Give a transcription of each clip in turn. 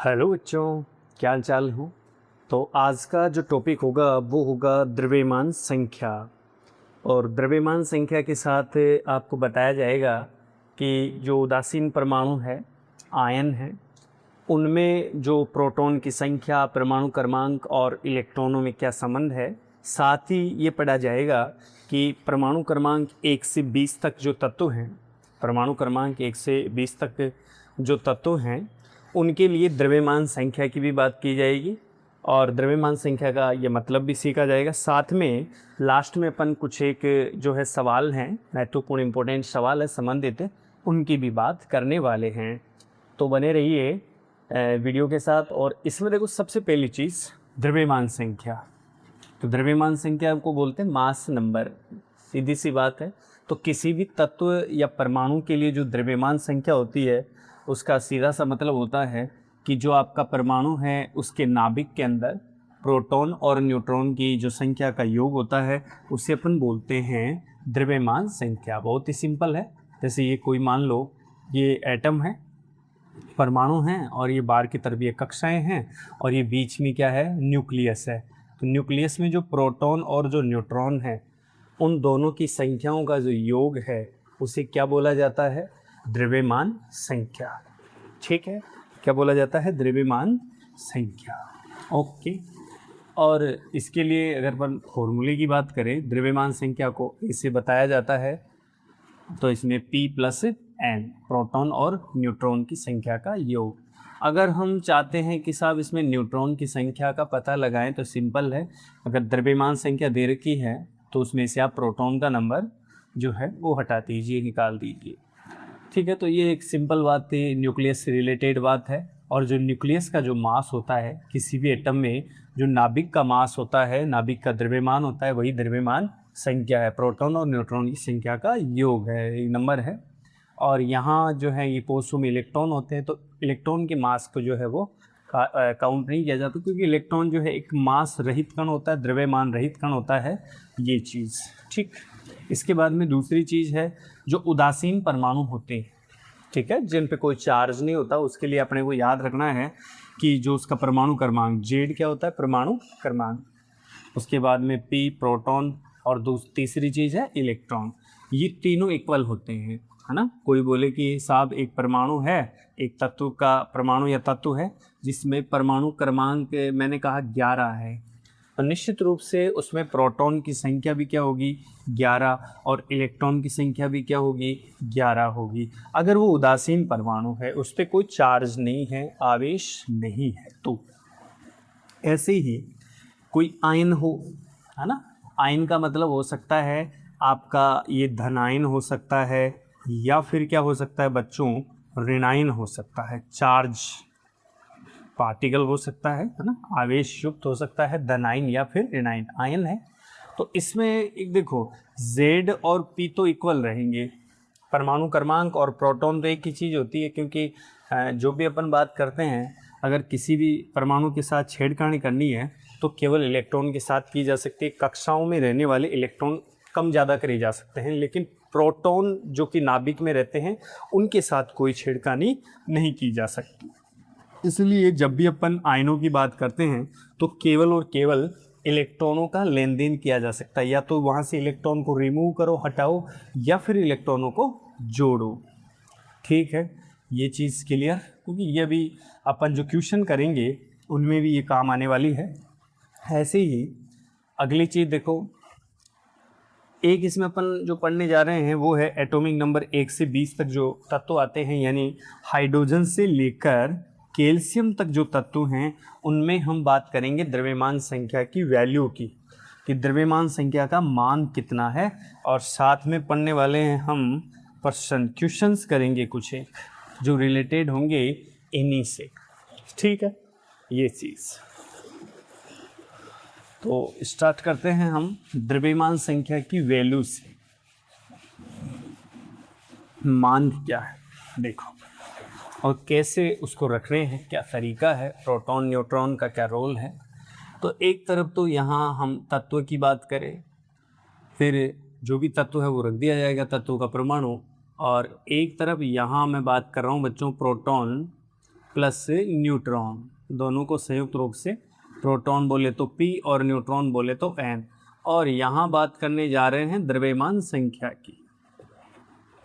Hello बच्चों, क्या हाल चाल हो। तो आज का जो टॉपिक होगा वो होगा द्रव्यमान संख्या। और द्रव्यमान संख्या के साथ आपको बताया जाएगा कि जो उदासीन परमाणु है, आयन है, उनमें जो प्रोटॉन की संख्या, परमाणु क्रमांक और इलेक्ट्रॉनों में क्या संबंध है। साथ ही ये पढ़ा जाएगा कि परमाणु क्रमांक 1 से 20 तक जो तत्व हैं, परमाणु क्रमांक 1 से 20 तक जो तत्व हैं, उनके लिए द्रव्यमान संख्या की भी बात की जाएगी और द्रव्यमान संख्या का ये मतलब भी सीखा जाएगा। साथ में लास्ट में अपन कुछ एक जो है सवाल हैं, महत्वपूर्ण इंपॉर्टेंट सवाल है संबंधित, उनकी भी बात करने वाले हैं। तो बने रहिए वीडियो के साथ। और इसमें देखो, सबसे पहली चीज़ द्रव्यमान संख्या। तो द्रव्यमान संख्या आपको बोलते हैं मास नंबर, सीधी सी बात है। तो किसी भी तत्व या परमाणु के लिए जो द्रव्यमान संख्या होती है, उसका सीधा सा मतलब होता है कि जो आपका परमाणु है उसके नाभिक के अंदर प्रोटॉन और न्यूट्रॉन की जो संख्या का योग होता है, उसे अपन बोलते हैं द्रव्यमान संख्या। बहुत ही सिंपल है। जैसे ये कोई मान लो ये एटम है, परमाणु हैं, और ये बाहर की तरफ ये कक्षाएं हैं, और ये बीच में क्या है, न्यूक्लियस है। तो न्यूक्लियस में जो प्रोटॉन और जो न्यूट्रॉन है, उन दोनों की संख्याओं का जो योग है उसे क्या बोला जाता है, द्रव्यमान संख्या। ठीक है, क्या बोला जाता है, द्रव्यमान संख्या। ओके। और इसके लिए अगर अपन फॉर्मूले की बात करें, द्रव्यमान संख्या को इसे बताया जाता है, तो इसमें P + N, प्रोटॉन और न्यूट्रॉन की संख्या का योग। अगर हम चाहते हैं कि साहब इसमें न्यूट्रॉन की संख्या का पता लगाएं, तो सिंपल है। अगर द्रव्यमान संख्या दे रखी है तो उसमें से आप प्रोटॉन का नंबर जो है वो हटा दीजिए, निकाल दीजिए। ठीक है, तो ये एक सिंपल बात थी, न्यूक्लियस से रिलेटेड बात है। और जो न्यूक्लियस का जो मास होता है किसी भी एटम में, जो नाभिक का मास होता है, नाभिक का द्रव्यमान होता है, वही द्रव्यमान संख्या है। प्रोटॉन और न्यूट्रॉन की संख्या का योग है, एक नंबर है। और यहाँ जो है ये पोस्टो में इलेक्ट्रॉन होते हैं, तो इलेक्ट्रॉन के मास को जो है वो काउंट नहीं किया जाता, क्योंकि इलेक्ट्रॉन जो है एक मास रहित कण होता है, द्रव्यमान रहित कण होता है, ये चीज़। ठीक। इसके बाद में दूसरी चीज़ है जो उदासीन परमाणु होते हैं, ठीक है, जिन पे कोई चार्ज नहीं होता, उसके लिए अपने को याद रखना है कि जो उसका परमाणु क्रमांक Z क्या होता है, परमाणु क्रमांक। उसके बाद में P प्रोटॉन, और तीसरी चीज़ है इलेक्ट्रॉन। ये तीनों इक्वल होते हैं, है ना। कोई बोले कि साहब एक परमाणु है, एक तत्व का परमाणु या तत्व है जिसमें परमाणु क्रमांक मैंने कहा 11 है, तो निश्चित रूप से उसमें प्रोटॉन की संख्या भी क्या होगी, 11, और इलेक्ट्रॉन की संख्या भी क्या होगी, 11 होगी। अगर वो उदासीन परमाणु है, उस पर कोई चार्ज नहीं है, आवेश नहीं है। तो ऐसे ही कोई आयन हो, है ना, आयन का मतलब हो सकता है आपका ये धनायन हो सकता है, या फिर क्या हो सकता है बच्चों, ऋणायन हो सकता है, चार्ज पार्टिकल हो सकता है ना, आवेश युक्त हो सकता है, धनायन या फिर ऋणायन, आयन है। तो इसमें एक देखो, Z और P तो इक्वल रहेंगे, परमाणु क्रमांक और प्रोटॉन तो एक ही चीज़ होती है, क्योंकि जो भी अपन बात करते हैं, अगर किसी भी परमाणु के साथ छेड़खानी करनी है तो केवल इलेक्ट्रॉन के साथ की जा सकती है। कक्षाओं में रहने वाले इलेक्ट्रॉन कम ज़्यादा करे जा सकते हैं, लेकिन प्रोटॉन जो कि नाभिक में रहते हैं, उनके साथ कोई छेड़खानी नहीं की जा सकती। इसलिए जब भी अपन आयनों की बात करते हैं तो केवल और केवल इलेक्ट्रॉनों का लेन देन किया जा सकता है, या तो वहाँ से इलेक्ट्रॉन को रिमूव करो, हटाओ, या फिर इलेक्ट्रॉनों को जोड़ो। ठीक है, ये चीज़ क्लियर, क्योंकि ये भी अपन जो क्वेश्चन करेंगे उनमें भी ये काम आने वाली है। ऐसे ही अगली चीज़ देखो, एक इसमें अपन जो पढ़ने जा रहे हैं वो है एटॉमिक नंबर 1 से 20 तक जो तत्व आते हैं, यानी हाइड्रोजन से लेकर कैल्शियम तक जो तत्व हैं, उनमें हम बात करेंगे द्रव्यमान संख्या की वैल्यू की, कि द्रव्यमान संख्या का मान कितना है। और साथ में पढ़ने वाले हैं हम प्रश्न, क्वेश्चंस करेंगे कुछ एक जो रिलेटेड होंगे इन्हीं से। ठीक है, ये चीज़। तो स्टार्ट करते हैं हम द्रव्यमान संख्या की वैल्यू से। मान क्या है देखो, और कैसे उसको रख रहे हैं, क्या तरीका है, प्रोटॉन न्यूट्रॉन का क्या रोल है। तो एक तरफ तो यहाँ हम तत्व की बात करें, फिर जो भी तत्व है वो रख दिया जाएगा, तत्व का परमाणु। और एक तरफ यहाँ मैं बात कर रहा हूँ बच्चों प्रोटॉन प्लस न्यूट्रॉन, दोनों को संयुक्त रूप से प्रोटॉन बोले तो P और न्यूट्रॉन बोले तो N। और यहाँ बात करने जा रहे हैं द्रव्यमान संख्या की,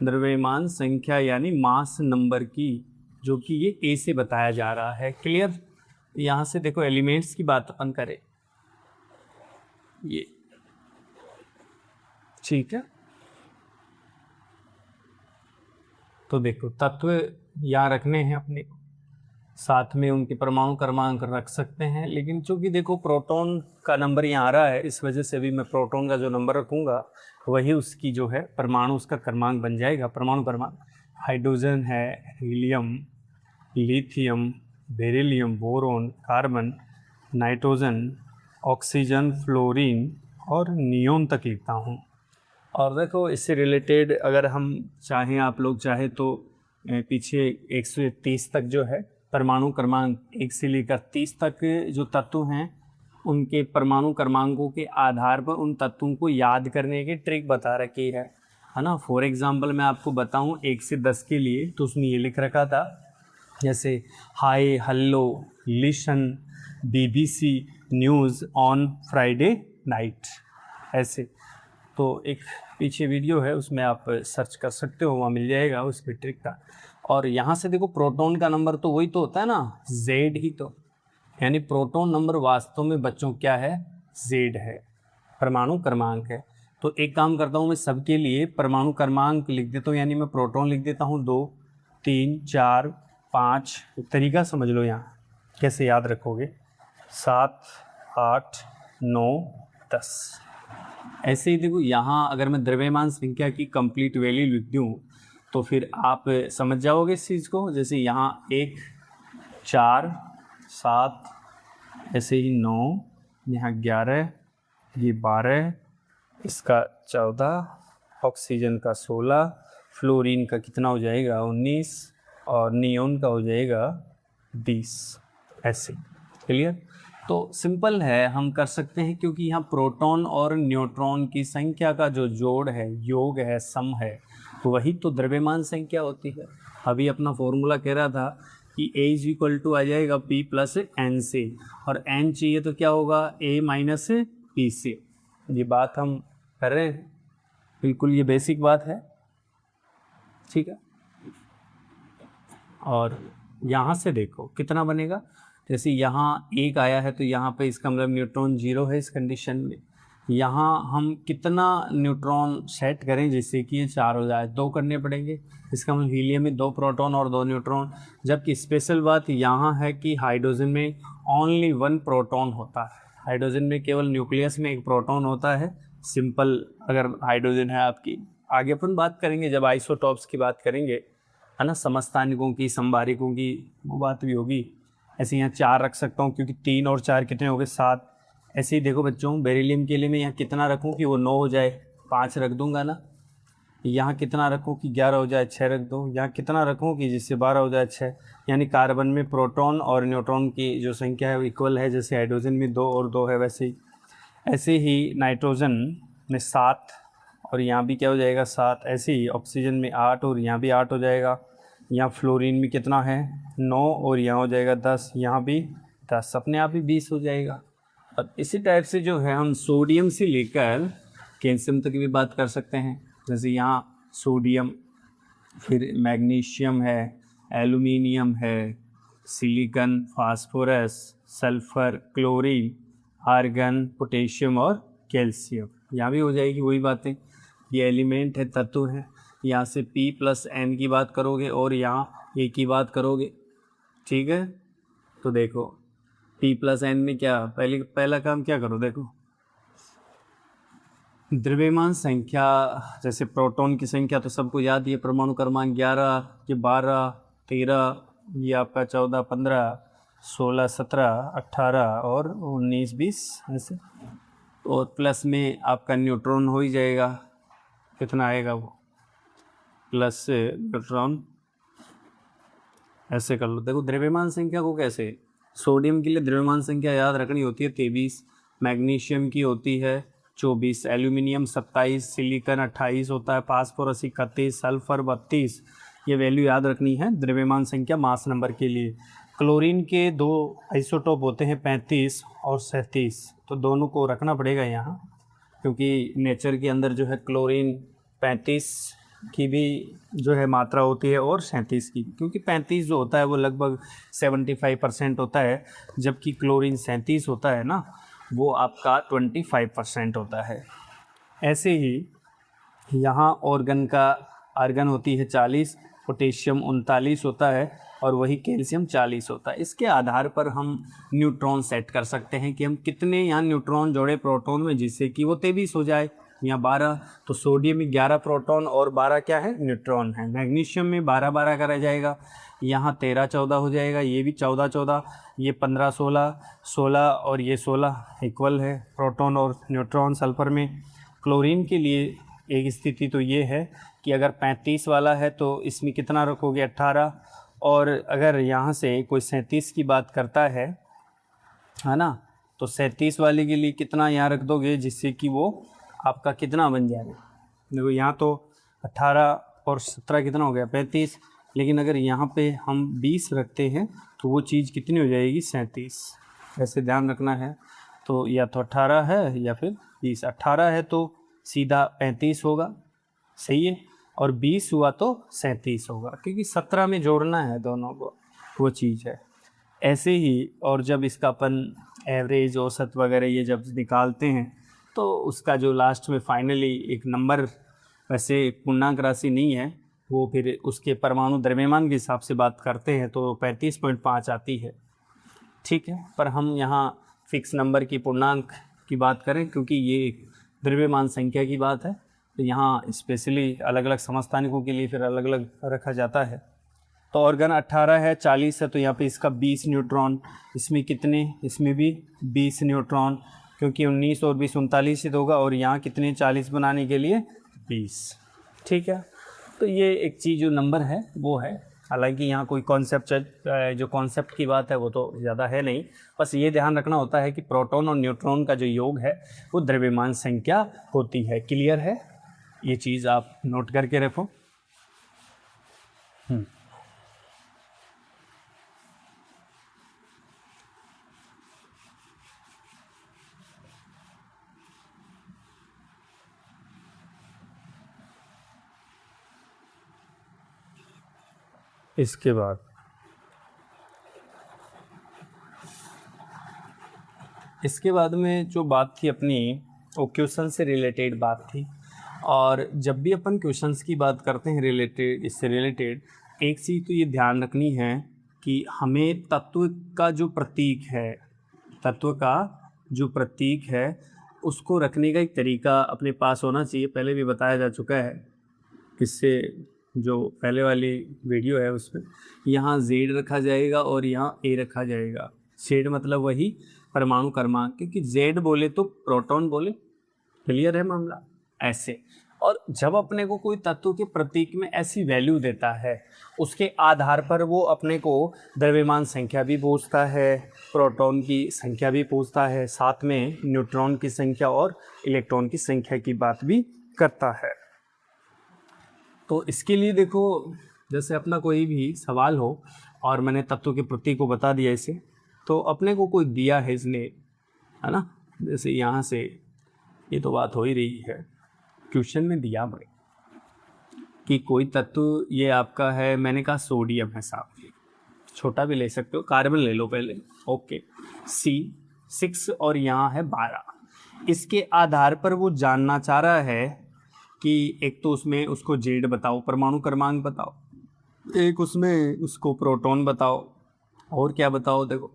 द्रव्यमान संख्या यानी मास नंबर की, जो कि ये A से बताया जा रहा है। क्लियर? यहाँ से देखो एलिमेंट्स की बात अपन करें, ये ठीक है। तो देखो तत्व यहाँ रखने हैं अपने, साथ में उनके परमाणु क्रमांक रख सकते हैं, लेकिन चूंकि देखो प्रोटॉन का नंबर यहाँ आ रहा है, इस वजह से अभी मैं प्रोटॉन का जो नंबर रखूँगा वही उसकी जो है परमाणु उसका क्रमांक बन जाएगा, परमाणु क्रमांक। हाइड्रोजन है, helium, lithium, beryllium, boron, carbon, nitrogen, oxygen, fluorine और नियोन तक लिखता हूँ। और देखो इससे रिलेटेड अगर हम चाहें, आप लोग चाहे तो पीछे 130 तक जो है परमाणु क्रमांक 1 से लेकर 30 तक जो तत्व हैं उनके परमाणु क्रमांकों के आधार पर उन तत्वों को याद करने की ट्रिक बता रखी है ना। फॉर एग्जांपल मैं आपको बताऊं 1 से 10 के लिए, तो उसमें ये लिख रखा था जैसे hi, hello, listen, BBC news on Friday night, ऐसे। तो एक पीछे वीडियो है उसमें आप सर्च कर सकते हो, वहाँ मिल जाएगा उसकी ट्रिक का। और यहाँ से देखो प्रोटॉन का नंबर तो वही तो होता है ना, Z ही तो, यानी प्रोटॉन नंबर वास्तव में बच्चों क्या है, Z है, परमाणु क्रमांक है। तो एक काम करता हूँ मैं सबके लिए परमाणु क्रमांक लिख देता हूँ, यानी मैं प्रोटॉन लिख देता हूँ 2, 3, 4, 5। तरीका समझ लो यहाँ कैसे याद रखोगे, 7, 8, 9, 10। ऐसे ही देखो यहाँ अगर मैं द्रव्यमान संख्या की कंप्लीट वैल्यू लिख दूँ तो फिर आप समझ जाओगे इस चीज़ को। जैसे यहाँ 1, 4, 7, ऐसे ही 9, यहाँ 11, ये 12, इसका 14, ऑक्सीजन का 16, फ्लोरीन का कितना हो जाएगा 19 और नियोन का हो जाएगा 20, ऐसे। क्लियर? तो सिंपल है, हम कर सकते हैं, क्योंकि यहाँ प्रोटॉन और न्यूट्रॉन की संख्या का जो जोड़ है, योग है, सम है, तो वही तो द्रव्यमान संख्या होती है। अभी अपना फॉर्मूला कह रहा था कि A इज इक्वल टू आ जाएगा P प्लस N से, और N चाहिए तो क्या होगा A माइनस P से। ये बात हम कर रहे हैं, बिल्कुल ये बेसिक बात है, ठीक है। और यहाँ से देखो कितना बनेगा, जैसे यहाँ 1 आया है तो यहाँ पे इसका मतलब न्यूट्रॉन 0 है इस कंडीशन में। यहाँ हम कितना न्यूट्रॉन सेट करें जिससे कि ये 4 हो जाए, 2 करने पड़ेंगे, इसका मतलब हीलियम में 2 प्रोटॉन और 2 न्यूट्रॉन। जबकि स्पेशल बात यहाँ है कि हाइड्रोजन में ओनली 1 प्रोटॉन होता है, हाइड्रोजन में केवल न्यूक्लियस में 1 प्रोटॉन होता है। सिंपल अगर हाइड्रोजन है आपकी, आगे अपन बात करेंगे जब आइसोटॉप्स की बात करेंगे, है ना, समस्थानिकों की, संभारिकों की, वो बात भी होगी। ऐसे यहाँ 4 रख सकता हूँ क्योंकि 3 और 4 कितने हो गए 7। ऐसे ही देखो बच्चों बेरिलियम के लिए मैं यहाँ कितना रखूँ कि वो 9 हो जाए, 5 रख दूंगा ना। यहाँ कितना रखूँ कि 11 हो जाए, 6 रख दूँ। यहाँ कितना रखूँ कि जिससे 12 हो जाए, 6। यानी कार्बन में प्रोटॉन और न्यूट्रॉन की जो संख्या है वो इक्वल है, जैसे हाइड्रोजन में 2 और 2 है वैसे ही। ऐसे ही नाइट्रोजन में 7 और यहाँ भी क्या हो जाएगा 7। ऐसे ही ऑक्सीजन में 8 और यहाँ भी 8 हो जाएगा। यहाँ फ्लोरीन में कितना है 9 और यहाँ हो जाएगा 10, यहाँ भी 10, अपने आप ही 20 हो जाएगा। और इसी टाइप से जो है हम सोडियम से लेकर कैल्शियम तक भी बात कर सकते हैं। जैसे यहाँ सोडियम, फिर मैग्नीशियम है, एल्युमिनियम है, silicon, phosphorus, sulphur, chlorine, argon, potassium और कैल्शियम, यहाँ भी हो जाएगी वही बातें। ये एलिमेंट है, तत्व है। यहाँ से P प्लस N की बात करोगे और यहाँ A की बात करोगे, ठीक है। तो देखो P प्लस N में क्या, पहला काम क्या करो, देखो द्रव्यमान संख्या, जैसे प्रोटॉन की संख्या तो सबको याद ही है, परमाणु क्रमांक 11, ये 12, 13, ये आपका 14, 15, 16, 17, 18 और 19, 20 ऐसे। और प्लस में आपका न्यूट्रॉन हो ही जाएगा, कितना आएगा वो प्लस न्यूट्रॉन, ऐसे कर लो। देखो द्रव्यमान संख्या को कैसे, सोडियम के लिए द्रव्यमान संख्या याद रखनी होती है 23, मैग्नीशियम की होती है 24, एल्यूमिनियम 27, सिलिकॉन 28 होता है, फास्फोरस 31, सल्फर 32, ये वैल्यू याद रखनी है द्रव्यमान संख्या मास नंबर के लिए। क्लोरीन के 2 आइसोटोप होते हैं 35 और 37, तो दोनों को रखना पड़ेगा यहाँ, क्योंकि नेचर के अंदर जो है क्लोरीन 35 की भी जो है मात्रा होती है और 37 की, क्योंकि 35 जो होता है वो लगभग 75% होता है, जबकि क्लोरीन 37 होता है ना, वो आपका 25% होता है। ऐसे ही यहाँ आर्गन होती है 40, पोटेशियम 39 होता है और वही कैल्शियम 40 होता है। इसके आधार पर हम न्यूट्रॉन सेट कर सकते हैं कि हम कितने यहाँ न्यूट्रॉन जोड़े प्रोटॉन में, जिससे कि वो 23 हो जाए। यहाँ 12, तो सोडियम में 11 प्रोटॉन और 12 क्या है, न्यूट्रॉन है। मैग्नीशियम में 12-12 का रह जाएगा, यहाँ 13-14 हो जाएगा, ये भी 14-14, ये 15-16 और ये 16 इक्वल है प्रोटॉन और न्यूट्रॉन। सल्फर में क्लोरीन के लिए एक स्थिति तो ये है कि अगर 35 वाला है तो इसमें कितना रखोगे, 18, और अगर यहाँ से कोई 37 की बात करता है ना, तो 37 वाले के लिए कितना यहाँ रख दोगे, जिससे कि वो आपका कितना बन जाएगा। देखो यहाँ तो 18 और 17 कितना हो गया, 35, लेकिन अगर यहाँ पे हम 20 रखते हैं तो वो चीज़ कितनी हो जाएगी, 37। ऐसे ध्यान रखना है। तो या तो 18 है या फिर 20। 18 है तो सीधा 35 होगा, सही है, और 20 हुआ तो 37 होगा, क्योंकि 17 में जोड़ना है दोनों को, वो चीज़ है। ऐसे ही और जब इसका अपन एवरेज, औसत वगैरह ये जब निकालते हैं तो उसका जो लास्ट में फाइनली एक नंबर, वैसे पूर्णांक राशि नहीं है वो, फिर उसके परमाणु द्रव्यमान के हिसाब से बात करते हैं तो 35.5 आती है, ठीक है। पर हम यहाँ फिक्स नंबर की पूर्णांक की बात करें, क्योंकि ये द्रव्यमान संख्या की बात है, तो यहाँ स्पेशली अलग अलग समस्थानिकों के लिए फिर अलग अलग रखा जाता है। तो ऑर्गन 18 है, 40 है, तो यहाँ पे इसका 20 न्यूट्रॉन, इसमें कितने, इसमें भी 20 न्यूट्रॉन, क्योंकि 19 और 20 39 ही होगा, और यहाँ कितने 40 बनाने के लिए 20, ठीक है। तो ये एक चीज़ जो नंबर है वो है, हालांकि यहाँ कोई कॉन्सेप्ट, जो कॉन्सेप्ट की बात है वो तो ज़्यादा है नहीं, बस ये ध्यान रखना होता है कि प्रोटॉन और न्यूट्रॉन का जो योग है वो द्रव्यमान संख्या होती है। क्लियर है, ये चीज़ आप नोट करके रखो। इसके बाद में जो बात थी अपनी, वो क्वेश्चन से रिलेटेड बात थी। और जब भी अपन क्वेश्चंस की बात करते हैं रिलेटेड, इससे रिलेटेड एक चीज़ तो ये ध्यान रखनी है कि हमें तत्व का जो प्रतीक है उसको रखने का एक तरीका अपने पास होना चाहिए। पहले भी बताया जा चुका है, किससे जो पहले वाली वीडियो है उसमें, यहाँ Z रखा जाएगा और यहाँ A रखा जाएगा। Z मतलब वही परमाणु क्रमांक, क्योंकि Z बोले तो प्रोटॉन बोले, क्लियर है मामला ऐसे। और जब अपने को कोई तत्व के प्रतीक में ऐसी वैल्यू देता है, उसके आधार पर वो अपने को द्रव्यमान संख्या भी पूछता है, प्रोटॉन की संख्या भी पूछता है, साथ में न्यूट्रॉन की संख्या और इलेक्ट्रॉन की संख्या की बात भी करता है। तो इसके लिए देखो, जैसे अपना कोई भी सवाल हो और मैंने तत्व के प्रतीक को बता दिया इसे, तो अपने को कोई दिया है इसने, है ना, जैसे यहाँ से ये तो बात हो ही रही है, क्वेश्चन में दिया भाई कि कोई तत्व ये आपका है, मैंने कहा सोडियम है साहब, छोटा भी ले सकते हो, कार्बन ले लो पहले, ओके, C6 और यहाँ है 12। इसके आधार पर वो जानना चाह रहा है कि एक तो उसमें उसको Z बताओ, परमाणु क्रमांक बताओ, एक उसमें उसको प्रोटॉन बताओ, और क्या बताओ, देखो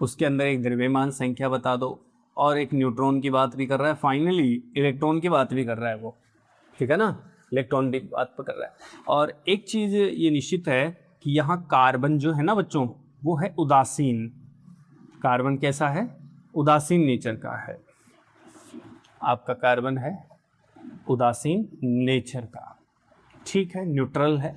उसके अंदर एक द्रव्यमान संख्या बता दो, और एक न्यूट्रॉन की बात भी कर रहा है, फाइनली इलेक्ट्रॉन की बात भी कर रहा है वो, ठीक है ना, इलेक्ट्रॉन की बात पर कर रहा है। और एक चीज़ ये निश्चित है कि यहाँ कार्बन जो है ना बच्चों, वो है उदासीन। कार्बन कैसा है, उदासीन नेचर का है, आपका कार्बन है उदासीन नेचर का, ठीक है, न्यूट्रल है।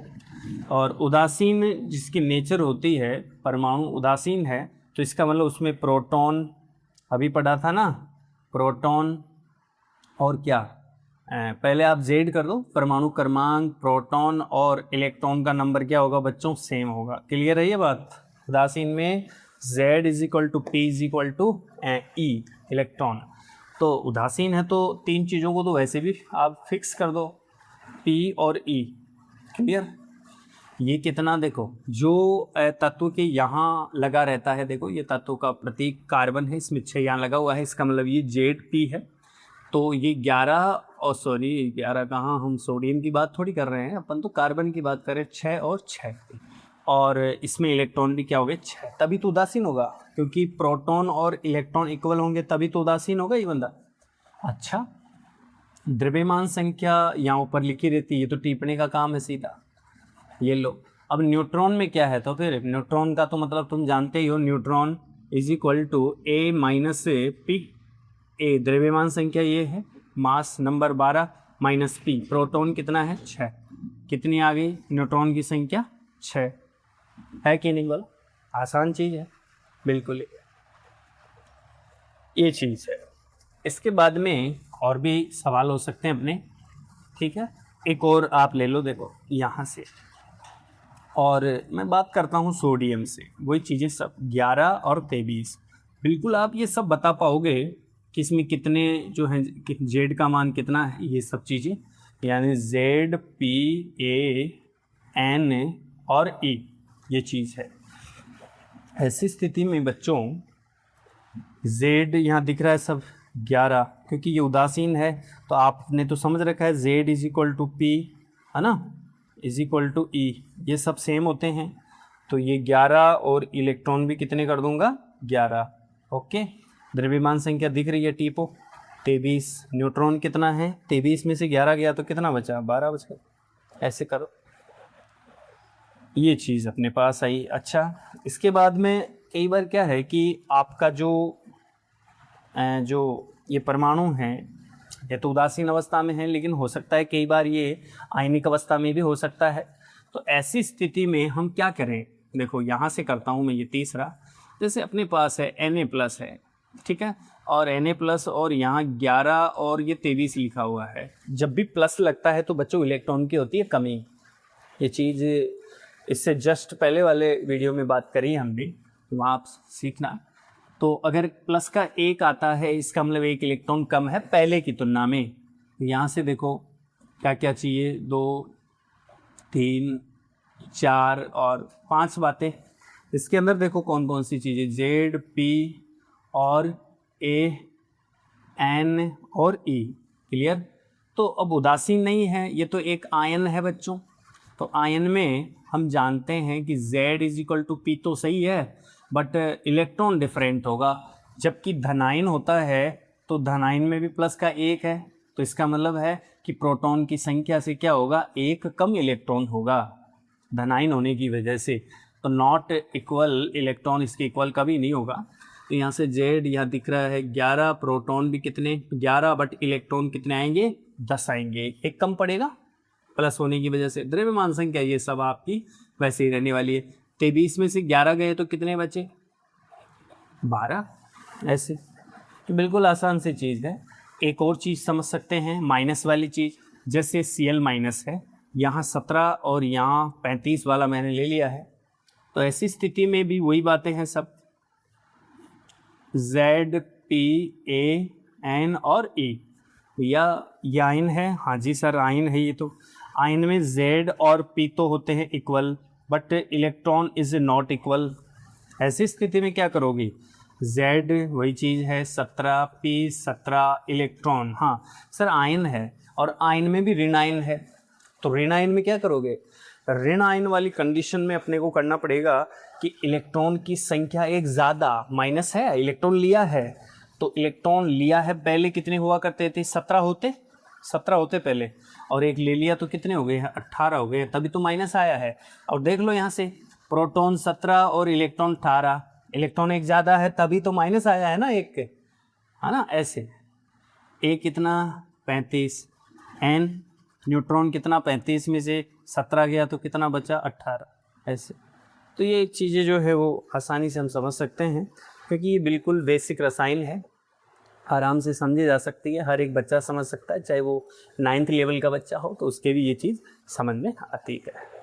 और उदासीन जिसकी नेचर होती है, परमाणु उदासीन है, तो इसका मतलब उसमें प्रोटॉन, अभी पढ़ा था ना, प्रोटॉन और क्या, पहले आप जेड कर दो, परमाणु क्रमांक, प्रोटॉन और इलेक्ट्रॉन का नंबर क्या होगा बच्चों, सेम होगा। क्लियर है ये बात? उदासीन में Z is equal to p is equal to e electron. तो उदासीन है तो तीन चीज़ों को तो वैसे भी आप फिक्स कर दो, P और E। क्लियर? ये कितना, देखो जो तत्व के यहाँ लगा रहता है, देखो ये तत्व का प्रतीक कार्बन है, इसमें 6 यहाँ लगा हुआ है, इसका मतलब ये ZP है। तो ये 11 और सॉरी 11 कहाँ, हम सोडियम की बात थोड़ी कर रहे हैं, अपन तो कार्बन की बात कर रहे हैं। 6 और 6 और इसमें इलेक्ट्रॉन भी क्या हो गए 6, तभी तो उदासीन होगा, क्योंकि प्रोटॉन और इलेक्ट्रॉन इक्वल होंगे तभी तो उदासीन होगा ये बंदा। अच्छा, द्रव्यमान संख्या यहाँ ऊपर लिखी रहती है, ये तो टिप्पणी का काम है सीधा। ये लो, अब न्यूट्रॉन में क्या है, तो फिर न्यूट्रॉन का तो मतलब तुम जानते ही हो, neutron is equal to A minus p. A द्रव्यमान संख्या ये है, mass number 12 minus p, proton कितना है 6, कितनी आ गई न्यूट्रॉन की संख्या 6, है कि नहीं बोलो? आसान चीज़ है बिल्कुल, ये चीज़ है। इसके बाद में और भी सवाल हो सकते हैं अपने, ठीक है? एक और आप ले लो, देखो यहाँ से, और मैं बात करता हूँ सोडियम से, वही चीज़ें सब 11 और 23, बिल्कुल आप ये सब बता पाओगे कि इसमें कितने जो हैं, जेड का मान कितना है, ये सब चीज़ें, यानी जेड पी ए एन और ई, ये चीज़ है। ऐसी स्थिति में बच्चों जेड यहाँ दिख रहा है सब 11, क्योंकि ये उदासीन है, तो आपने तो समझ रखा है Z is equal to p, है ना, इज इक्वल टू ई, ये सब सेम होते हैं। तो ये 11 और इलेक्ट्रॉन भी कितने कर दूंगा 11। ओके, द्रव्यमान संख्या दिख रही है टीपो 23, न्यूट्रॉन कितना है 23 में से 11 गया तो कितना बचा 12 बचा, ऐसे करो, ये चीज़ अपने पास आई। अच्छा, इसके बाद में कई बार क्या है कि आपका जो ये परमाणु हैं, ये तो उदासीन अवस्था में है, लेकिन हो सकता है कई बार ये आयनिक अवस्था में भी हो सकता है। तो ऐसी स्थिति में हम क्या करें, देखो यहाँ से करता हूँ मैं ये तीसरा, जैसे अपने पास है Na+ है, ठीक है, और Na+ और यहाँ 11 और ये 23 लिखा हुआ है। जब भी प्लस लगता है तो बच्चों इलेक्ट्रॉन की होती है कमी, ये चीज़ इससे जस्ट पहले वाले वीडियो में बात करी हमने, वहाँ आप सीखना। तो अगर प्लस का 1 आता है, इसका मतलब 1 इलेक्ट्रॉन कम है पहले की तुलना में। यहाँ से देखो क्या क्या चाहिए, 2 3 4 और 5 बातें। इसके अंदर देखो कौन कौन सी चीज़ें, जेड पी और ए एन और ई। क्लियर? तो अब उदासीन नहीं है, ये तो एक आयन है बच्चों। तो आयन में हम जानते हैं कि Z is equal to p तो सही है, बट इलेक्ट्रॉन डिफरेंट होगा। जबकि धनायन होता है तो धनायन में भी प्लस का 1 है, तो इसका मतलब है कि प्रोटॉन की संख्या से क्या होगा, 1 कम इलेक्ट्रॉन होगा धनायन होने की वजह से। तो नॉट इक्वल इलेक्ट्रॉन इसके इक्वल कभी नहीं होगा। तो यहाँ से जेड यहाँ दिख रहा है 11, प्रोटॉन भी कितने 11, बट इलेक्ट्रॉन कितने आएंगे 10 आएंगे, 1 कम पड़ेगा प्लस होने की वजह से। द्रव्यमान संख्या ये सब आपकी वैसे ही रहने वाली है। 23 में से 11 गए तो कितने बचे 12, ऐसे। तो बिल्कुल आसान सी चीज़ है। एक और चीज़ समझ सकते हैं, माइनस वाली चीज़, जैसे Cl- है, यहाँ 17 और यहाँ 35 वाला मैंने ले लिया है। तो ऐसी स्थिति में भी वही बातें हैं सब, Z P A N और E। भैया ये आयन है, हाँ जी सर आयन है। ये तो आयन में Z और P तो होते हैं equal, but electron is not equal. ऐसी स्थिति में क्या करोगे, Z वही चीज़ है 17, P 17, इलेक्ट्रॉन, हाँ सर आयन है और आयन में भी ऋण आयन है। तो ऋण आयन में क्या करोगे, ऋण आयन वाली कंडीशन में अपने को करना पड़ेगा कि इलेक्ट्रॉन की संख्या एक ज़्यादा, माइनस है, इलेक्ट्रॉन लिया है, तो इलेक्ट्रॉन लिया है पहले कितने हुआ करते थे 17 होते पहले, और एक ले लिया तो कितने हो गए हैं 18 हो गए, तभी तो माइनस आया है। और देख लो यहाँ से प्रोटॉन 17 और इलेक्ट्रॉन 18, इलेक्ट्रॉन एक ज़्यादा है तभी तो माइनस आया है ना एक के, है ना। ऐसे ए कितना 35, एन न्यूट्रॉन कितना 35 में से 17 गया तो कितना बचा 18, ऐसे। तो ये चीज़ें जो है वो आसानी से हम समझ सकते हैं, क्योंकि ये बिल्कुल बेसिक रसायन है। आराम से समझी जा सकती है, हर एक बच्चा समझ सकता है, चाहे वो 9th लेवल का बच्चा हो तो उसके भी ये चीज़ समझ में आती है।